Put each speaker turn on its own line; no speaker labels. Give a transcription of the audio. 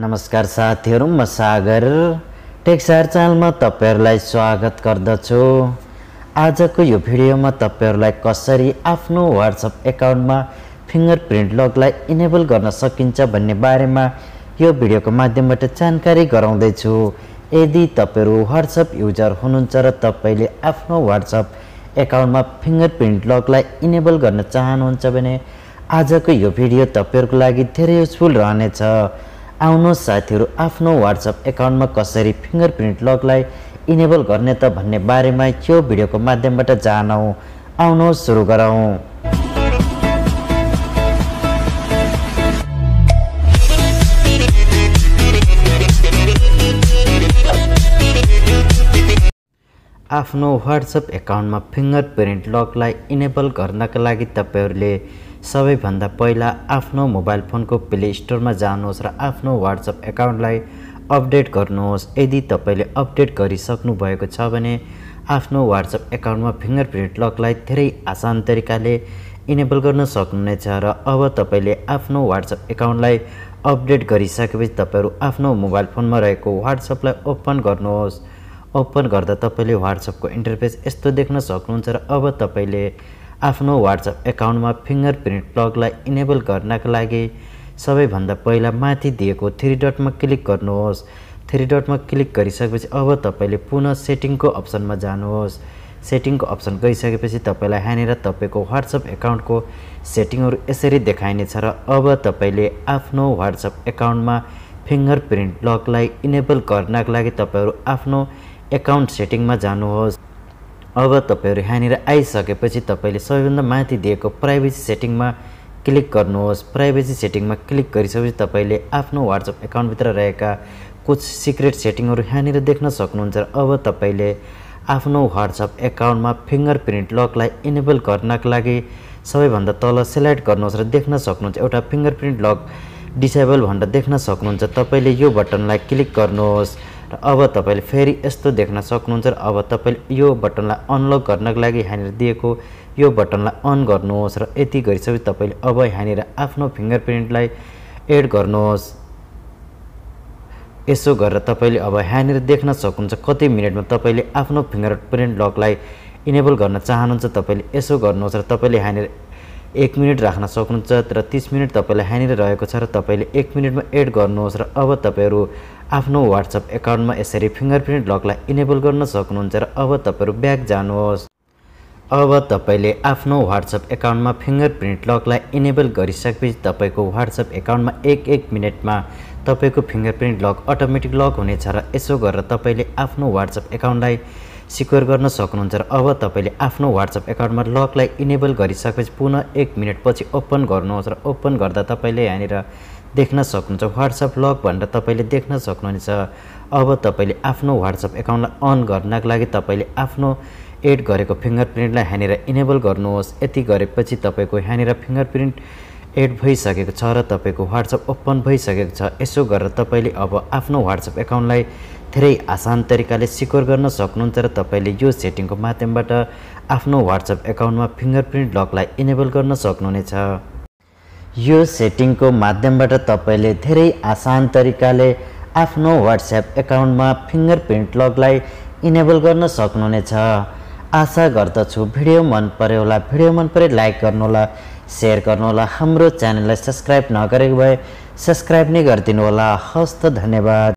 नमस्कार साथीहरु, म सागर टेक सागर च्यानलमा तपाईहरुलाई स्वागत गर्दछु। आजको यो भिडियोमा तपाईहरुलाई कसरी आफ्नो WhatsApp एकाउन्टमा फिंगरप्रिन्ट लकलाई इनेबल गर्न सकिन्छ भन्ने बारेमा यो भिडियोको माध्यमबाट जानकारी गराउँदै छु। यदि तपाईहरु WhatsApp युजर हुनुहुन्छ र तपाईले आफ्नो WhatsApp एकाउन्टमा फिंगरप्रिन्ट लकलाई इनेबल गर्न चाहनुहुन्छ भने आजको यो भिडियो तपाईहरुको लागि धेरै युजफुल रहनेछ। आउनुहोस् साथीहरु, आफ्नो WhatsApp एकाउन्टमा कसरी फिंगरप्रिन्ट लकलाई इनेबल गर्ने त भन्ने बारेमा यो भिडियोको माध्यमबाट जानौं। आउनुहोस् सुरु गरौं। आफ्नो WhatsApp एकाउन्टमा फिंगरप्रिन्ट लकलाई इनेबल गर्नका लागि तपाईहरुले सबैभन्दा पहिला आफ्नो मोबाइल फोनको प्ले स्टोरमा जानुहोस् र आफ्नो WhatsApp एकाउन्टलाई अपडेट गर्नुहोस्। यदि तपाईले अपडेट गरिसक्नु भएको छ भने आफ्नो WhatsApp एकाउन्टमा फिंगरप्रिन्ट लकलाई धेरै आसान तरिकाले इनेबल गर्न सक्नुहुनेछ। र अब तपाईले आफ्नो WhatsApp एकाउन्टलाई अपडेट गरिसकेपछि तपाईहरु आफ्नो मोबाइल फोनमा रहेको WhatsAppलाई ओपन गर्नुहोस्। ओपन गर्दा तपाईले WhatsAppको इन्टरफेस यस्तो देख्न सक्नुहुन्छ र अब तपाईले आफ्नो WhatsApp एकाउन्टमा फिंगरप्रिन्ट लकलाई इनेबल गर्नका लागि सबैभन्दा पहिला माथि दिएको 3 डटमा क्लिक गर्नुहोस्। 3 डटमा क्लिक गरिसकेपछि अब तपाईले पुनः सेटिङको अप्सनमा जानुहोस्। सेटिङको अप्सन गइसकेपछि तपाईलाई यहाँनिर तपाईको WhatsApp एकाउन्टको सेटिङहरु यसरी देखाइनेछ र अब तपाईले आफ्नो WhatsApp एकाउन्टमा फिंगरप्रिन्ट लकलाई इनेबल गर्नका लागि तपाईहरु आफ्नो एकाउन्ट सेटिङमा जानुहोस्। अब तपाईहरु यहाँनिर आइसकेपछि तपाईले सबैभन्दा माथि दिएको प्राइभेसी सेटिङमा क्लिक गर्नुहोस्। प्राइभेसी सेटिङमा क्लिक गरिसकेपछि तपाईले आफ्नो WhatsApp एकाउन्ट भित्र रहेका कुछ सिक्रेट सेटिङहरु यहाँनिर देख्न सक्नुहुन्छ। अब तपाईले आफ्नो WhatsApp एकाउन्टमा फिंगरप्रिन्ट लकलाई इनेबल गर्नका लागि सबैभन्दा तल सिलेक्ट गर्नुहोस् र देख्न सक्नुहुन्छ एउटा फिंगरप्रिन्ट लक डिसेबल भनेर देख्न सक्नुहुन्छ। तपाईले यो बटनलाई क्लिक गर्नुहोस् र अब तपाईले फेरि यस्तो देख्न सक्नुहुन्छ र अब तपाईले यो बटनलाई अनलक गर्नका लागि यहाँनिर दिएको यो बटनलाई अन गर्नुहोस् र यति गरिसकेपछि तपाईले अब यहाँनिर आफ्नो फिंगरप्रिन्टलाई एड गर्नुहोस्। यसो गरेर तपाईले अब यहाँनिर देख्न सक्नुहुन्छ कति मिनेटमा तपाईले आफ्नो फिंगरप्रिन्ट लकलाई इनेबल गर्न चाहनुहुन्छ। तपाईले यसो गर्नुहोस् र तपाईले यहाँनिर 1 मिनेट राख्न सक्नुहुन्छ र 30 मिनेट तपाईलाई यहाँनिर रहेको छ र तपाईले 1 मिनेटमा एड गर्नुहोस् र अब तपाईहरु आफ्नो WhatsApp एकाउन्टमा यसरी फिंगरप्रिन्ट लकलाई इनेबल गर्न सक्नुहुन्छ। र अब तपाईहरु ब्याक जानुहोस्। अब तपाईले आफ्नो WhatsApp एकाउन्टमा फिंगरप्रिन्ट लकलाई इनेबल गरिसकेपछि तपाईको WhatsApp एकाउन्टमा 1 मिनेटमा तपाईको फिंगरप्रिन्ट लक अटोमेटिक लक हुनेछ र यसो गरेर तपाईले आफ्नो WhatsApp एकाउन्टलाई सिक्योर गर्न सक्नुहुन्छ। र अब तपाईले आफ्नो WhatsApp एकाउन्टमा लकलाई इनेबल गरिसकेपछि पुनः 1 मिनेट पछि ओपन गर्नुहोस् र ओपन गर्दा तपाईले यहाँनिर देख्न सक्नुहुन्छ WhatsApp लक भनेर तपाईले देख्न सक्नुहुनेछ। अब तपाईले आफ्नो WhatsApp एकाउन्टलाई अन गर्नका लागि तपाईले आफ्नो एड गरेको फिंगरप्रिन्टलाई यहाँनिर इनेबल गर्नुहोस्। यति गरेपछि तपाईको यहाँनिर फिंगरप्रिन्ट एड भइसकेको छ र तपाईको WhatsApp ओपन भइसकेको छ। यसो गरेर तपाईले अब आफ्नो WhatsApp एकाउन्टलाई धेरै आसान तरिकाले सिक्योर गर्न सक्नुहुन्छ र तपाईले यो सेटिङको माध्यमबाट आफ्नो WhatsApp एकाउन्टमा फिंगरप्रिन्ट लकलाई इनेबल गर्न सक्नुहुनेछ। यो सेटिङको माध्यमबाट तपाईले धेरै आसान तरिकाले आफ्नो WhatsApp एकाउन्टमा फिंगरप्रिन्ट लकलाई इनेबल गर्न सक्नुहुनेछ। आशा गर्दछु भिडियो मन पर्यो होला। भिडियो मन परे लाइक गर्नु होला, शेयर गर्नु होला। हाम्रो च्यानललाई सब्स्क्राइब नगरेको भए सब्स्क्राइब नै गरिदिनु होला। हस्त धन्यवाद।